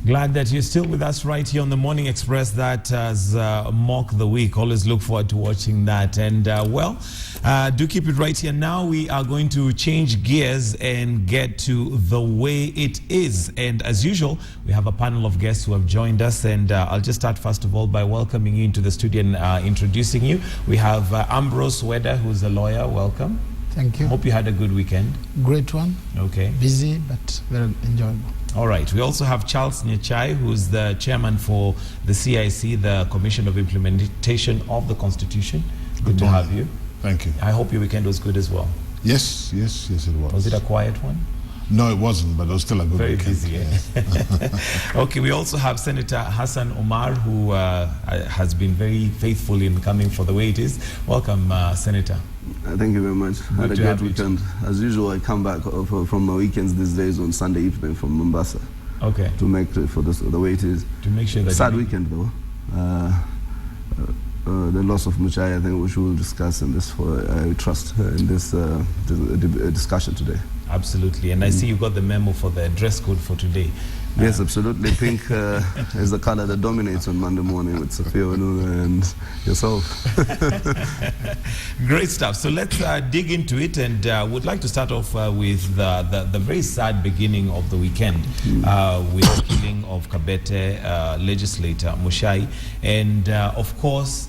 Glad that you're still with us right here on the Morning Express. That has mocked the week. Always look forward to watching that. And do keep it right here. Now we are going to change gears and get to the way it is. And as usual, we have a panel of guests who have joined us. And I'll just start first of all by welcoming you into the studio and introducing you. We have Ambrose Weda, who's a lawyer. Welcome. Thank you. Hope you had a good weekend. Great one. Okay. Busy, but very enjoyable. All right. We also have Goerge Muchai, who's the chairman for the CIC, the Commission of Implementation of the Constitution. Good to have you. Thank you. I hope your weekend was good as well. Yes, it was. Was it a quiet one? No, it wasn't, but it was still a good Very weekend. busy. Yeah. Okay, we also have Senator Hassan Omar, who has been very faithful in coming for the way it is. Welcome, Senator. Thank you very much. Good Had a to have great you weekend. As usual, I come back from my weekends these days on Sunday evening from Mombasa. Okay. To make it for the way it is. To make sure that sad weekend though. The loss of Muchai, I think, which we will discuss in this, I trust, in this discussion today. Absolutely, and I see you got the memo for the dress code for today. Yes, absolutely. Pink is the color that dominates on Monday morning with Sophia Wanuna and yourself. Great stuff. So let's dig into it, and would like to start off with the very sad beginning of the weekend with the killing of Kabete legislator Muchai, and of course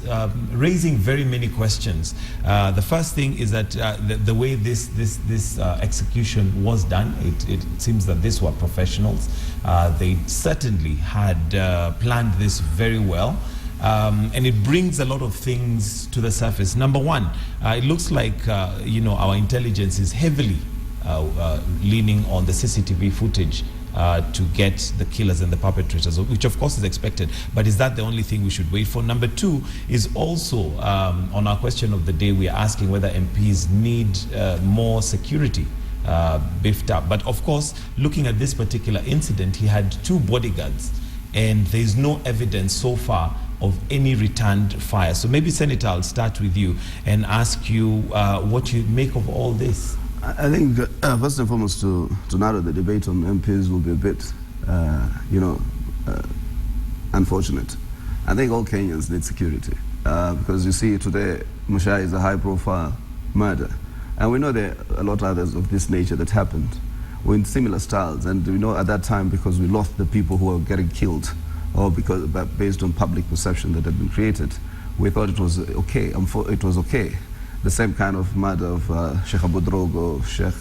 raising very many questions. The first thing is that the way this execution was done, it seems that these were professionals. They certainly had planned this very well. And it brings a lot of things to the surface. Number one, it looks like our intelligence is heavily leaning on the CCTV footage to get the killers and the perpetrators, which of course is expected. But is that the only thing we should wait for? Number two is also on our question of the day, we are asking whether MPs need more security beefed up. But of course, looking at this particular incident, he had 2 bodyguards, and there is no evidence so far of any returned fire. So maybe, Senator, I'll start with you and ask you what you make of all this. I think first and foremost, to narrow the debate on MPs will be a bit, unfortunate. I think all Kenyans need security because you see today, Muchai is a high-profile murder. And we know there are a lot of others of this nature that happened in similar styles. And we know at that time, because we lost the people who were getting killed, or because based on public perception that had been created, we thought it was okay. It was okay. The same kind of murder of Sheikh Abu Drogo, Sheikh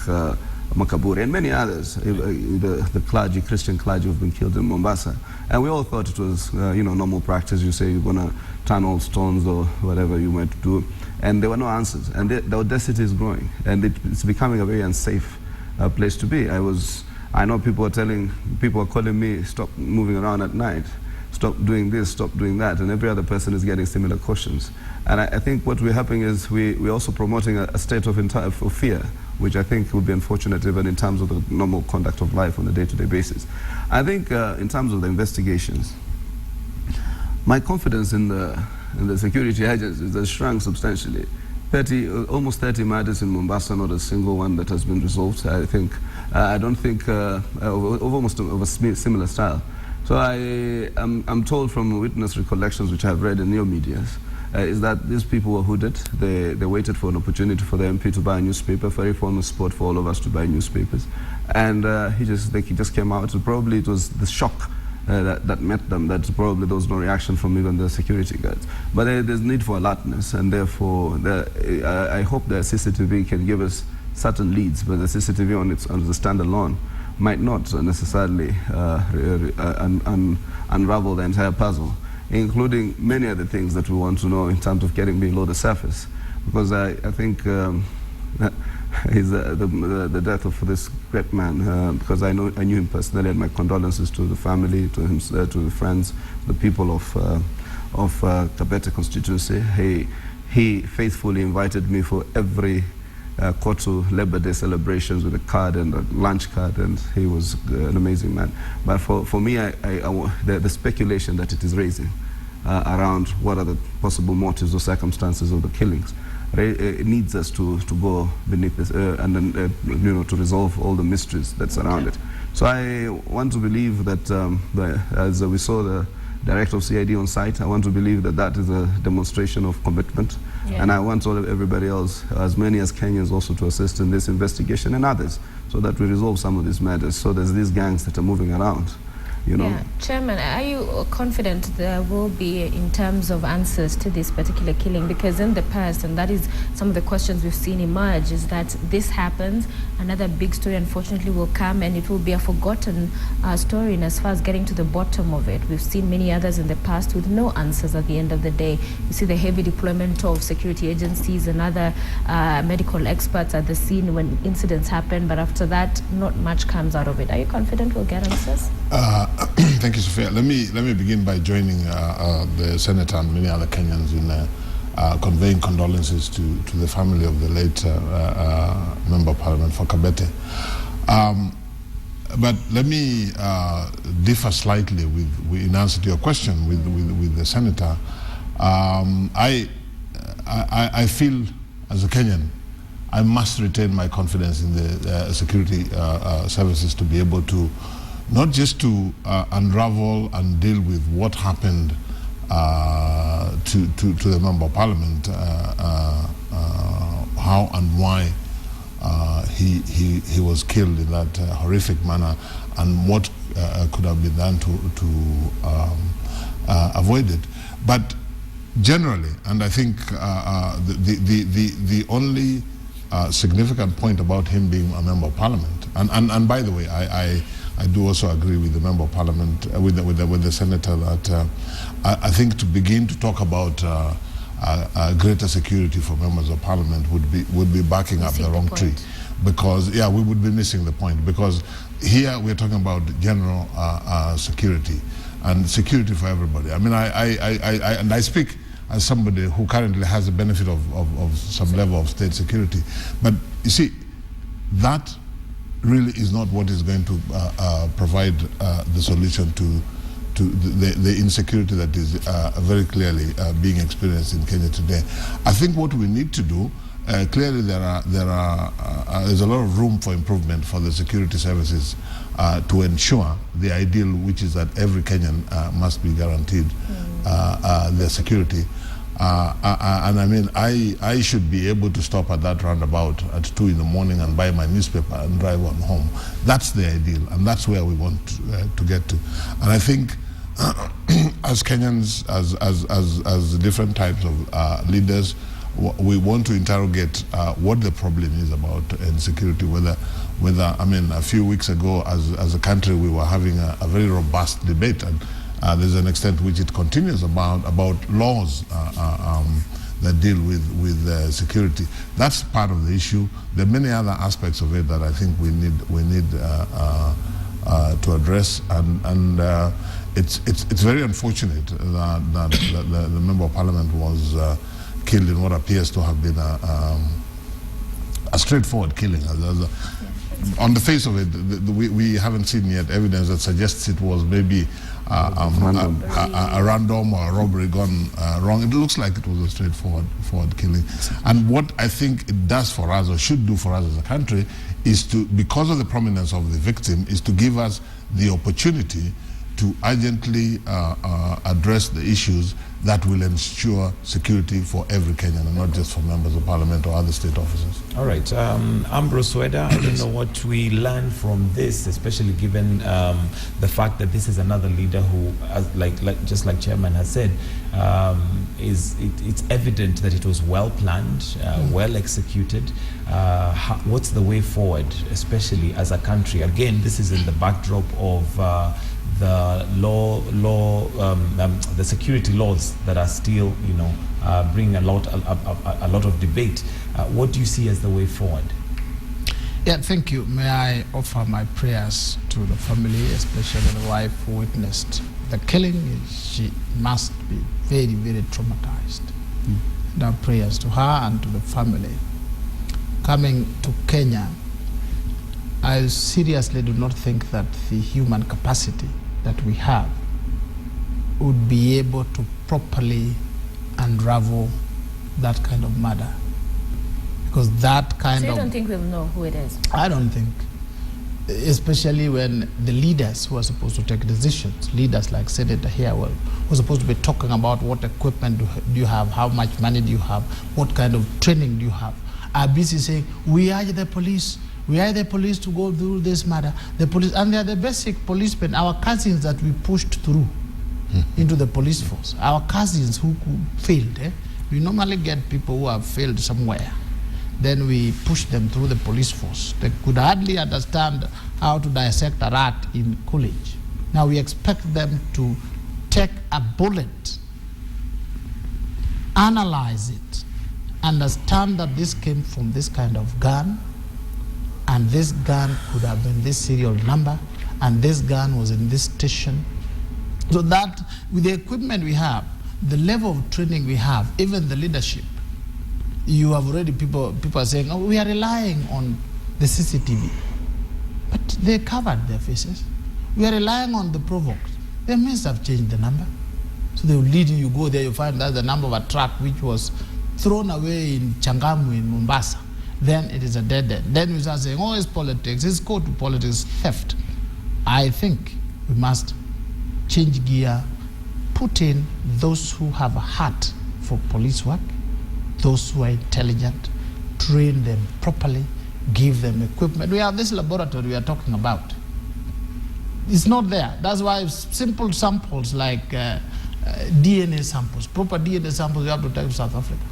Makaburi, and many others, the clergy, Christian clergy, who've been killed in Mombasa. And we all thought it was, normal practice. You say you're going to turn all stones or whatever you might do. And there were no answers. And the audacity is growing. And it's becoming a very unsafe place to be. I know people are calling me, stop moving around at night, stop doing this, stop doing that. And every other person is getting similar questions. And I think what we're happening is we're also promoting a state of fear, which I think would be unfortunate even in terms of the normal conduct of life on a day-to-day basis. I think in terms of the investigations, my confidence in the security agencies has shrunk substantially. Almost 30 murders in Mombasa, not a single one that has been resolved. I don't think almost of a similar style. So I'm told from witness recollections, which I've read in your medias, is that these people were hooded. They waited for an opportunity for the MP to buy a newspaper, very famous spot for all of us to buy newspapers. And he just came out. Probably it was the shock that met them, that probably there was no reaction from even the security guards. But there's need for alertness, and therefore I hope the CCTV can give us certain leads, but the CCTV on the standalone might not necessarily unravel the entire puzzle, including many other things that we want to know in terms of getting below the surface. Because I think the death of this great man, because I knew him personally, and my condolences to the family, to him, to the friends, the people of Kabete constituency. He faithfully invited me for every Kotu Labor Day celebrations with a card and a lunch card, and he was an amazing man. But for me, the speculation that it is raising around what are the possible motives or circumstances of the killings, it needs us to go beneath this and then, to resolve all the mysteries that surround it. So I want to believe that, as we saw the director of CID on site, I want to believe that that is a demonstration of commitment. Yeah. And I want everybody else, as many as Kenyans, also to assist in this investigation and others, so that we resolve some of these matters. So there's these gangs that are moving around, you know. Yeah. Chairman, are you confident there will be, in terms of answers to this particular killing? Because in the past, and that is some of the questions we've seen emerge, is that this happens, another big story unfortunately will come, and it will be a forgotten story. And as far as getting to the bottom of it, we've seen many others in the past with no answers at the end of the day. You see the heavy deployment of security agencies and other medical experts at the scene when incidents happen, but after that, not much comes out of it. Are you confident we'll get answers? Thank you, Sophia. Let me begin by joining the Senator and many other Kenyans in conveying condolences to the family of the late Member of Parliament for Kabete. But let me differ slightly in answer to your question with the Senator. I feel, as a Kenyan, I must retain my confidence in the security services to be able to not just to unravel and deal with what happened to the Member of Parliament, how and why he was killed in that horrific manner, and what could have been done to avoid it. But generally, and I think the only significant point about him being a Member of Parliament, and by the way, I do also agree with the Member of Parliament, with the Senator, that I think to begin to talk about greater security for Members of Parliament would be backing up the wrong tree, because we would be missing the point, because here we're talking about general security and security for everybody. I mean, I speak as somebody who currently has the benefit of some level of state security, but you see, that really is not what is going to provide the solution to the insecurity that is very clearly being experienced in Kenya today. I think what we need to do, clearly there's a lot of room for improvement for the security services to ensure the ideal, which is that every Kenyan must be guaranteed their security. And I mean, I should be able to stop at that roundabout at 2 in the morning and buy my newspaper and drive on home. That's the ideal, and that's where we want to get to. And I think as Kenyans, as different types of leaders, we want to interrogate what the problem is about insecurity, whether I mean, a few weeks ago as a country we were having a very robust debate, and there's an extent which it continues about laws that deal with security. That's part of the issue. There are many other aspects of it that I think we need to address, and it's very unfortunate that the Member of Parliament was killed in what appears to have been a straightforward killing. On the face of it, we haven't seen yet evidence that suggests it was maybe a random or a robbery gone wrong. It looks like it was a straightforward killing. And what I think it does for us, or should do for us as a country, is to, because of the prominence of the victim, is to give us the opportunity to urgently address the issues that will ensure security for every Kenyan, and not just for members of parliament or other state officers. All right, Ambrose Weda, I don't know what we learn from this, especially given the fact that this is another leader who, just like Chairman has said, it's evident that it was well planned, well executed. What's the way forward, especially as a country? Again, this is in the backdrop of the the security laws that are still, bring a lot of debate. What do you see as the way forward? Yeah, thank you. May I offer my prayers to the family, especially the wife who witnessed the killing. She must be very, very traumatized. And our prayers to her and to the family. Coming to Kenya, I seriously do not think that the human capacity that we have would be able to properly unravel that kind of murder. Because that kind of... So you don't think we'll know who it is? I don't think. especially when the leaders who are supposed to take decisions, leaders like Senator here, who are supposed to be talking about what equipment do you have, how much money do you have, what kind of training do you have, are busy saying, we are the police to go through this matter. The police, and they are the basic policemen, our cousins that we pushed through into the police force, our cousins who failed. We normally get people who have failed somewhere. Then we push them through the police force. They could hardly understand how to dissect a rat in college. Now we expect them to take a bullet, analyze it, understand that this came from this kind of gun, and this gun could have been this serial number, and this gun was in this station. So that with the equipment we have, the level of training we have, even the leadership, you have already people are saying, oh, we are relying on the CCTV. But they covered their faces. We are relying on the provoked. They must have changed the number. So they will lead you go there, you find that's the number of a truck which was thrown away in Changamu in Mombasa. Then it is a dead end. Then we start saying, oh, it's politics, it's code to politics, theft. I think we must change gear, put in those who have a heart for police work, those who are intelligent, train them properly, give them equipment. We have this laboratory we are talking about. It's not there. That's why simple samples like DNA samples, proper DNA samples, you have to take to South Africa.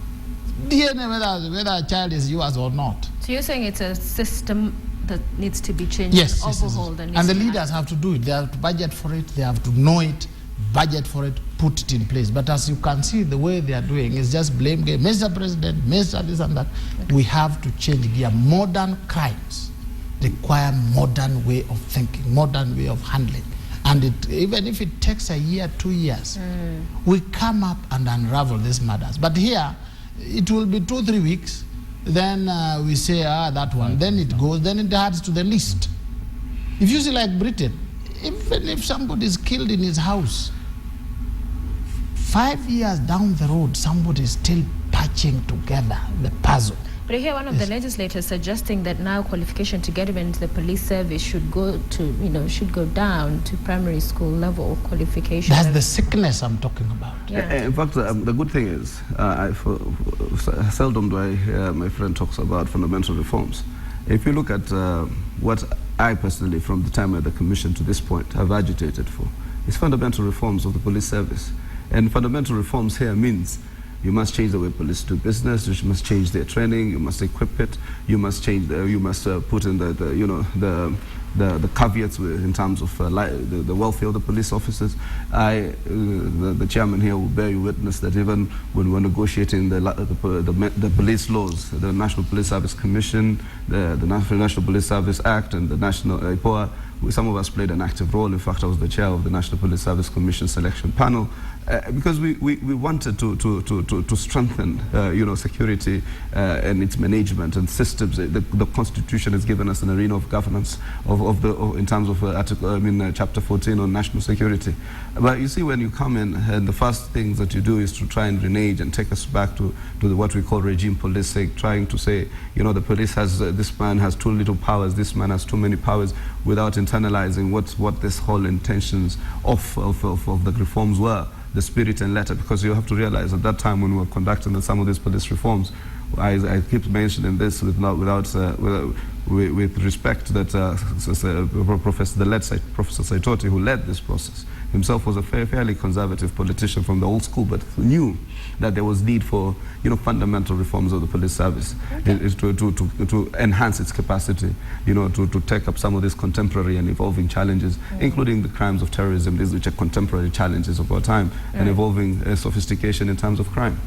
DNA, whether a child is yours or not. So you're saying it's a system that needs to be changed, yes, overhauled. Yes. And the leaders have to do it. They have to budget for it. They have to know it, budget for it, put it in place. But as you can see, the way they are doing is just blame game. Mr. President, Mr. this and that. Okay. We have to change gear. Modern crimes require modern way of thinking, modern way of handling. And even if it takes a year, 2 years, we come up and unravel these matters. But here, it will be 2-3 weeks. Then we say, that one. Then it goes. Then it adds to the list. If you see like Britain, even if somebody is killed in his house, 5 years down the road, somebody is still patching together the puzzle. But I hear one of the legislators suggesting that now qualification to get even into the police service should go to, should go down to primary school level qualification. That's the sickness I'm talking about. Yeah. In fact, the good thing is, seldom do I hear my friend talks about fundamental reforms. If you look at what I personally, from the time of the commission to this point, have agitated for, it's fundamental reforms of the police service. And fundamental reforms here means you must change the way police do business. You must change their training. You must equip it. You must change. You must put in the caveats in terms of the welfare of the police officers. The chairman here will bear you witness that even when we're negotiating the police laws, the National Police Service Commission, the National Police Service Act, and the National IPOA, some of us played an active role. In fact, I was the chair of the National Police Service Commission selection panel. Because we wanted to strengthen security and its management and systems. The Constitution has given us an arena of governance in terms of Chapter 14 on national security. But you see, when you come in, and the first things that you do is to try and renege and take us back to what we call regime policing, trying to say, the police has this man has too little powers, this man has too many powers, without internalizing what this whole intentions of the reforms were. The spirit and letter, because you have to realize at that time when we were conducting some of these police reforms, I keep mentioning this with respect that Professor Saitoti, who led this process, himself was a fairly conservative politician from the old school, but knew that there was need for fundamental reforms of the police service, to enhance its capacity, to take up some of these contemporary and evolving challenges, including the crimes of terrorism, these which are contemporary challenges of our time, and evolving sophistication in terms of crime.